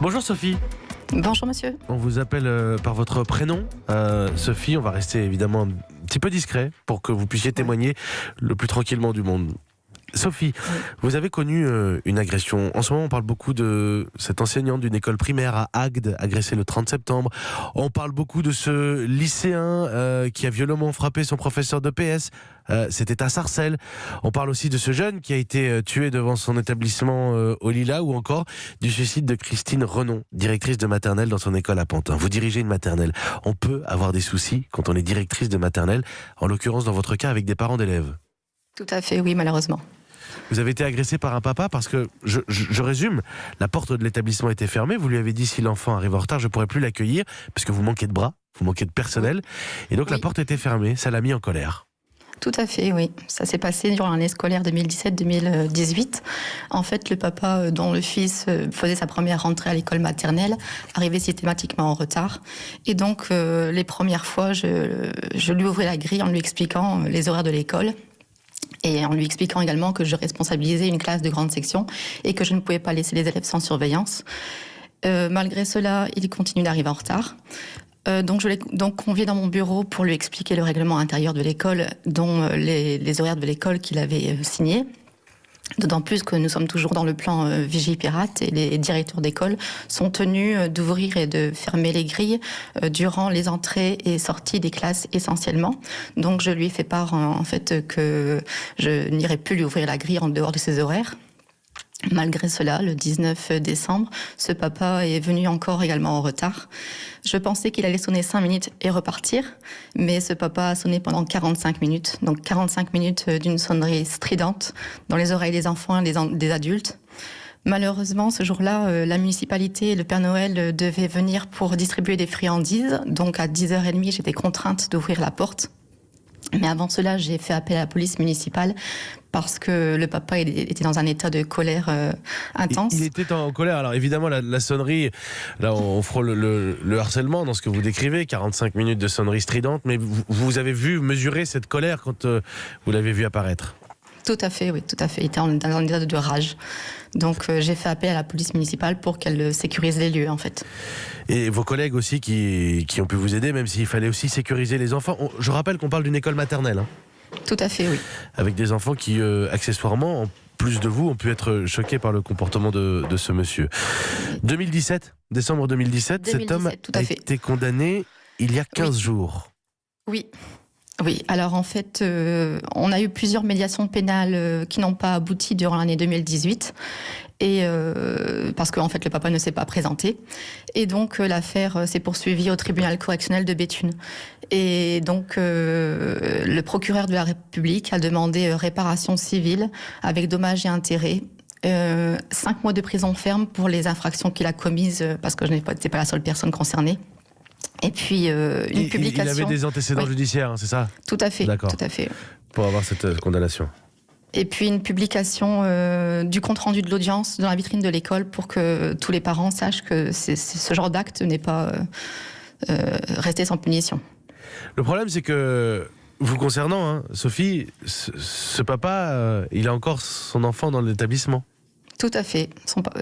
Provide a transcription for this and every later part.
Bonjour Sophie. Bonjour monsieur. On vous appelle par votre prénom, Sophie. On va rester évidemment un petit peu discret pour que vous puissiez témoigner le plus tranquillement du monde. Sophie, vous avez connu une agression. En ce moment, on parle beaucoup de cette enseignante d'une école primaire à Agde, agressée le 30 septembre. On parle beaucoup de ce lycéen qui a violemment frappé son professeur de PS. C'était à Sarcelles. On parle aussi de ce jeune qui a été tué devant son établissement au Lilas, ou encore du suicide de Christine Renon, directrice de maternelle dans son école à Pantin. Vous dirigez une maternelle. On peut avoir des soucis quand on est directrice de maternelle, en l'occurrence dans votre cas avec des parents d'élèves. Tout à fait, oui, malheureusement. Vous avez été agressé par un papa parce que, je résume, la porte de l'établissement était fermée. Vous lui avez dit, si l'enfant arrive en retard, je ne pourrai plus l'accueillir parce que vous manquez de bras, vous manquez de personnel. Et donc la porte était fermée, ça l'a mis en colère. Tout à fait, oui. Ça s'est passé durant l'année scolaire 2017-2018. En fait, le papa dont le fils faisait sa première rentrée à l'école maternelle arrivait systématiquement en retard. Et donc, les premières fois, je lui ouvrais la grille en lui expliquant les horaires de l'école. Et en lui expliquant également que je responsabilisais une classe de grande section et que je ne pouvais pas laisser les élèves sans surveillance. Malgré cela, il continue d'arriver en retard. Donc je l'ai convié dans mon bureau pour lui expliquer le règlement intérieur de l'école, dont les horaires de l'école qu'il avait signés. D'autant plus que nous sommes toujours dans le plan Vigipirate et les directeurs d'école sont tenus d'ouvrir et de fermer les grilles durant les entrées et sorties des classes essentiellement. Donc je lui ai fait part en fait que je n'irai plus lui ouvrir la grille en dehors de ses horaires. Malgré cela, le 19 décembre, ce papa est venu encore également en retard. Je pensais qu'il allait sonner 5 minutes et repartir, mais ce papa a sonné pendant 45 minutes. Donc 45 minutes d'une sonnerie stridente dans les oreilles des enfants et des adultes. Malheureusement, ce jour-là, la municipalité et le Père Noël devaient venir pour distribuer des friandises. Donc à 10h30, j'étais contrainte d'ouvrir la porte. Mais avant cela, j'ai fait appel à la police municipale parce que le papa était dans un état de colère intense. Il était en colère. Alors évidemment, la sonnerie, là on frôle le harcèlement dans ce que vous décrivez, 45 minutes de sonnerie stridente, mais vous avez vu mesurer cette colère quand vous l'avez vu apparaître. Tout à fait, oui, tout à fait. Il était dans un état de rage. Donc j'ai fait appel à la police municipale pour qu'elle sécurise les lieux, en fait. Et vos collègues aussi qui ont pu vous aider, même s'il fallait aussi sécuriser les enfants. Je rappelle qu'on parle d'une école maternelle. Hein. Tout à fait, oui. Avec des enfants qui, accessoirement, en plus de vous, ont pu être choqués par le comportement de ce monsieur. 2017, décembre 2017, cet homme a été condamné il y a 15 jours. Oui. Oui, alors en fait, on a eu plusieurs médiations pénales qui n'ont pas abouti durant l'année 2018, et parce qu'en fait le papa ne s'est pas présenté, et donc l'affaire s'est poursuivie au tribunal correctionnel de Béthune. Et donc le procureur de la République a demandé réparation civile avec dommages et intérêts. 5 mois de prison ferme pour les infractions qu'il a commises, parce que je n'étais pas la seule personne concernée. Et puis une publication. Il avait des antécédents judiciaires, hein, c'est ça ? Tout à fait. D'accord. Tout à fait. Pour avoir cette condamnation. Et puis une publication du compte-rendu de l'audience dans la vitrine de l'école pour que tous les parents sachent que ce genre d'acte n'est pas resté sans punition. Le problème, c'est que, vous concernant, hein, Sophie, ce papa, il a encore son enfant dans l'établissement. Tout à fait.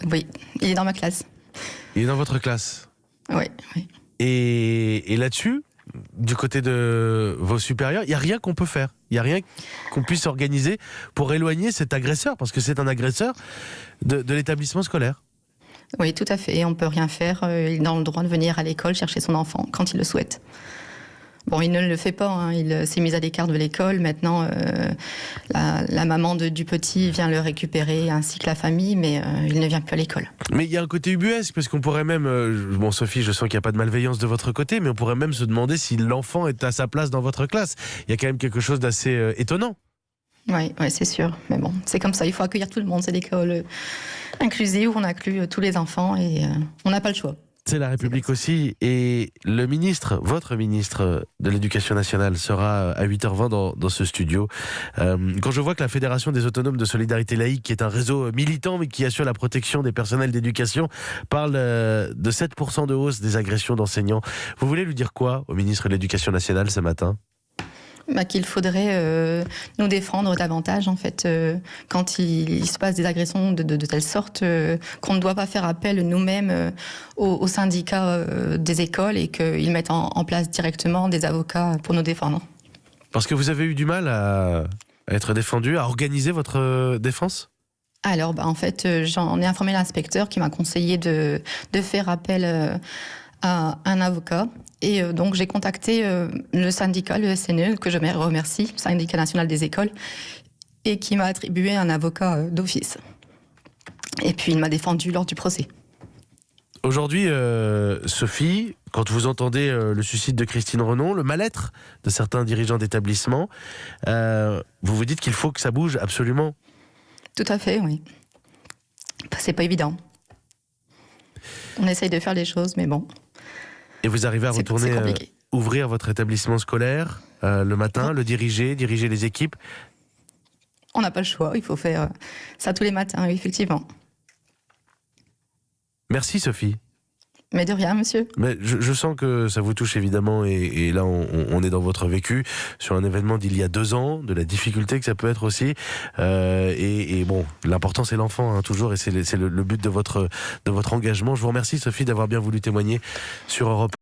Oui, il est dans ma classe. Il est dans votre classe ? Oui, oui. Et là-dessus, du côté de vos supérieurs, il n'y a rien qu'on peut faire. Il n'y a rien qu'on puisse organiser pour éloigner cet agresseur, parce que c'est un agresseur de l'établissement scolaire. Oui, tout à fait. On ne peut rien faire. Il est dans le droit de venir à l'école chercher son enfant quand il le souhaite. Bon, il ne le fait pas, hein. Il s'est mis à l'écart de l'école. Maintenant, la maman du petit vient le récupérer, ainsi que la famille, mais il ne vient plus à l'école. Mais il y a un côté ubuesque, parce qu'on pourrait même... bon, Sophie, je sens qu'il n'y a pas de malveillance de votre côté, mais on pourrait même se demander si l'enfant est à sa place dans votre classe. Il y a quand même quelque chose d'assez étonnant. Oui, c'est sûr. Mais bon, c'est comme ça. Il faut accueillir tout le monde. C'est l'école inclusive où on inclut tous les enfants et on n'a pas le choix. C'est la République aussi, et le ministre, votre ministre de l'Éducation nationale sera à 8h20 dans ce studio. Quand je vois que la Fédération des autonomes de solidarité laïque, qui est un réseau militant mais qui assure la protection des personnels d'éducation, parle de 7% de hausse des agressions d'enseignants, vous voulez lui dire quoi au ministre de l'Éducation nationale ce matin ? Qu'il faudrait nous défendre davantage, en fait, quand il se passe des agressions de telle sorte qu'on ne doit pas faire appel nous-mêmes aux syndicats des écoles et qu'ils mettent en place directement des avocats pour nous défendre. Parce que vous avez eu du mal à être défendu, à organiser votre défense ? Alors, en fait, j'en ai informé l'inspecteur qui m'a conseillé de faire appel à un avocat. Et donc, j'ai contacté le syndicat, le SNE, que je remercie, syndicat national des écoles, et qui m'a attribué un avocat d'office. Et puis, il m'a défendu lors du procès. Aujourd'hui, Sophie, quand vous entendez le suicide de Christine Renon, le mal-être de certains dirigeants d'établissements, vous vous dites qu'il faut que ça bouge absolument. Tout à fait, oui. C'est pas évident. On essaye de faire les choses, mais bon. Et vous arrivez à retourner ouvrir votre établissement scolaire le matin, le diriger les équipes ? On n'a pas le choix, il faut faire ça tous les matins, oui, effectivement. Merci Sophie. Mais de rien, monsieur. Mais je sens que ça vous touche évidemment, et là on est dans votre vécu sur un événement d'il y a 2 ans, de la difficulté que ça peut être aussi, et bon, l'important c'est l'enfant, hein, toujours, et c'est le but de votre engagement. Je vous remercie Sophie d'avoir bien voulu témoigner sur Europe.